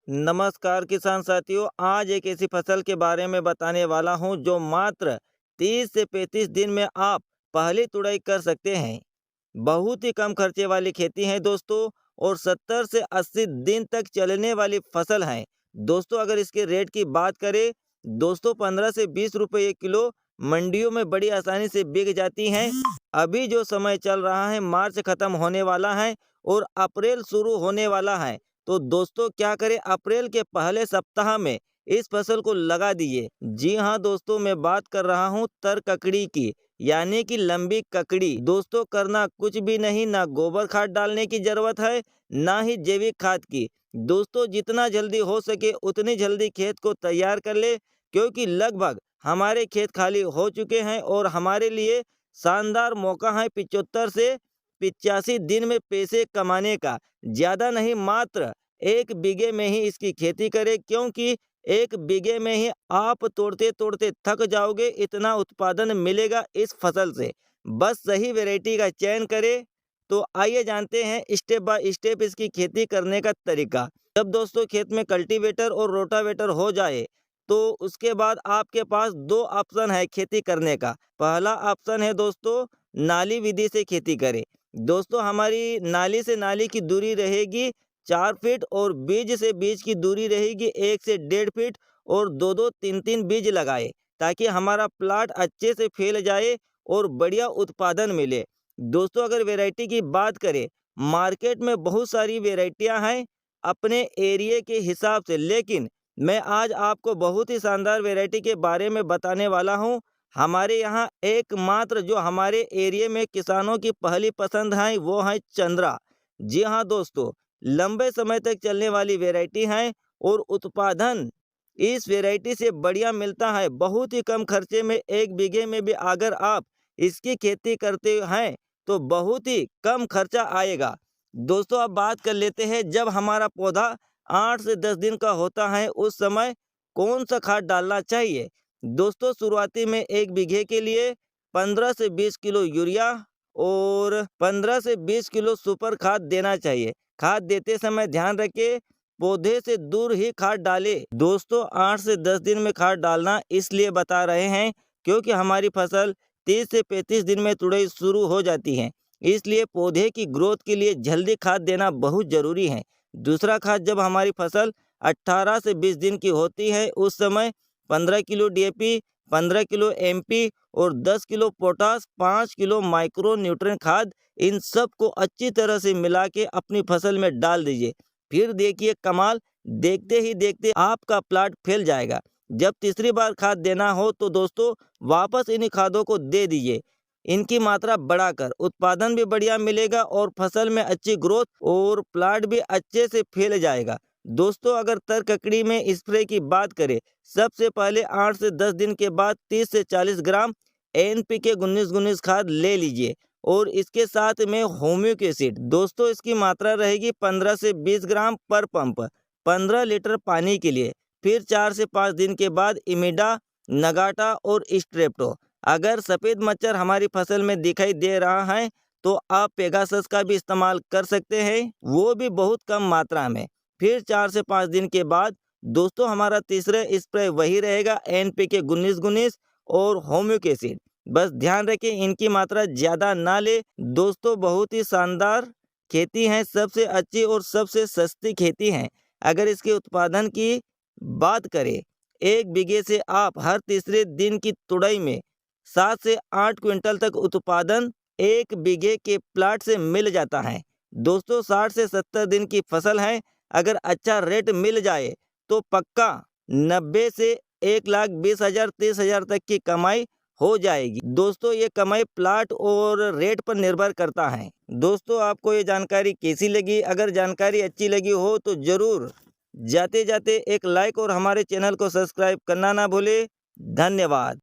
नमस्कार किसान साथियों, आज एक ऐसी फसल के बारे में बताने वाला हूं जो मात्र 30 से 35 दिन में आप पहली तुड़ाई कर सकते हैं। बहुत ही कम खर्चे वाली खेती है दोस्तों, और 70 से 80 दिन तक चलने वाली फसल है। दोस्तों अगर इसके रेट की बात करें, दोस्तों 15 से 20 रुपए एक किलो मंडियों में बड़ी आसानी से बिक जाती हैं। अभी जो समय चल रहा है, मार्च खत्म होने वाला है और अप्रैल शुरू होने वाला है। तो दोस्तों क्या करें, अप्रैल के पहले सप्ताह में इस फसल को लगा दीजिए। जी हाँ दोस्तों, मैं बात कर रहा हूँ तर ककड़ी की, यानी कि लंबी ककड़ी। दोस्तों करना कुछ भी नहीं, ना गोबर खाद डालने की जरूरत है, ना ही जैविक खाद की। दोस्तों जितना जल्दी हो सके उतनी जल्दी खेत को तैयार कर ले, क्योंकि लगभग हमारे खेत खाली हो चुके हैं और हमारे लिए शानदार मौका है 75 से 85 दिन में पैसे कमाने का। ज्यादा नहीं, मात्र 1 बीघे में ही इसकी खेती करें, क्योंकि 1 बीघे में ही आप तोड़ते तोड़ते थक जाओगे, इतना उत्पादन मिलेगा इस फसल से। बस सही वैरायटी का चयन करें। तो आइए जानते हैं स्टेप बाय स्टेप इसकी खेती करने का तरीका। जब दोस्तों खेत में कल्टीवेटर और रोटावेटर हो जाए, तो उसके बाद आपके पास 2 ऑप्शन है खेती करने का। पहला ऑप्शन है दोस्तों, नाली विधि से खेती करें। दोस्तों हमारी नाली से नाली की दूरी रहेगी 4 फीट, और बीज से बीज की दूरी रहेगी 1 से 1.5 फीट, और 2-2, 3-3 बीज लगाए, ताकि हमारा प्लाट अच्छे से फैल जाए और बढ़िया उत्पादन मिले। दोस्तों अगर वैरायटी की बात करें, मार्केट में बहुत सारी वैरायटियां हैं अपने एरिया के हिसाब से, लेकिन मैं आज आपको बहुत ही शानदार वैरायटी के बारे में बताने वाला हूं। हमारे यहाँ एकमात्र जो हमारे एरिया में किसानों की पहली पसंद है वो है चंद्रा। जी हाँ दोस्तों, लंबे समय तक चलने वाली वैरायटी है और उत्पादन इस वैरायटी से बढ़िया मिलता है। बहुत ही कम खर्चे में 1 बीघे में भी अगर आप इसकी खेती करते हैं तो बहुत ही कम खर्चा आएगा। दोस्तों अब बात कर लेते हैं, जब हमारा पौधा 8 से 10 दिन का होता है उस समय कौन सा खाद डालना चाहिए। दोस्तों शुरुआती में 1 बीघे के लिए 15 से 20 किलो यूरिया और 15 से 20 किलो सुपर खाद देना चाहिए। खाद देते समय ध्यान रखें, पौधे से दूर ही खाद डालें। दोस्तों 8 से 10 दिन में खाद डालना इसलिए बता रहे हैं, क्योंकि हमारी फसल 30 से 35 दिन में तुड़ाई शुरू हो जाती है, इसलिए पौधे की ग्रोथ के लिए जल्दी खाद देना बहुत जरूरी है। दूसरा खाद, जब हमारी फसल 18 से 20 दिन की होती है उस समय 15 किलो डीएपी, 15 किलो एमपी और 10 kilo potash, 5 kilo micro nutrient खाद, इन सब को अच्छी तरह से मिला के अपनी फसल में डाल दीजिए। फिर देखिए कमाल, देखते ही देखते आपका प्लाट फैल जाएगा। जब तीसरी बार खाद देना हो तो दोस्तों वापस इन्हीं खादों को दे दीजिए। इनकी मात्रा बढ़ाकर उत्पादन भी बढ़िया मिलेगा और फसल में अच्छी ग्रोथ और प्लाट भी अच्छे से फैल जाएगा। दोस्तों अगर तर ककड़ी में स्प्रे की बात करें, सबसे पहले 8 से 10 दिन के बाद 30 से 40 ग्राम एनपीके 19-19 खाद ले लीजिए, और इसके साथ में होम्यूक एसिड। दोस्तों इसकी मात्रा रहेगी 15 से 20 ग्राम पर पंप 15 लीटर पानी के लिए। फिर 4 से 5 दिन के बाद इमिडा, नगाटा और स्ट्रेप्टो। अगर सफ़ेद मच्छर हमारी फसल में दिखाई दे रहा है तो आप पेगासस का भी इस्तेमाल कर सकते हैं, वो भी बहुत कम मात्रा में। फिर 4 से 5 दिन के बाद दोस्तों हमारा तीसरा स्प्रे वही रहेगा, एनपीके 19-19 और होम्यूक एसिड। बस ध्यान रखें इनकी मात्रा ज़्यादा ना ले। दोस्तों बहुत ही शानदार खेती है, सबसे अच्छी और सबसे सस्ती खेती है। अगर इसके उत्पादन की बात करें, 1 बीघे से आप हर तीसरे दिन की तुड़ाई में 7 से 8 क्विंटल तक उत्पादन 1 बीघे के प्लाट से मिल जाता है। दोस्तों 60 से 70 दिन की फसल है, अगर अच्छा रेट मिल जाए तो पक्का 90 से 1,20,000 30,000 तक की कमाई हो जाएगी। दोस्तों ये कमाई प्लाट और रेट पर निर्भर करता है। दोस्तों आपको ये जानकारी कैसी लगी? अगर जानकारी अच्छी लगी हो तो ज़रूर जाते जाते एक लाइक और हमारे चैनल को सब्सक्राइब करना ना भूले। धन्यवाद।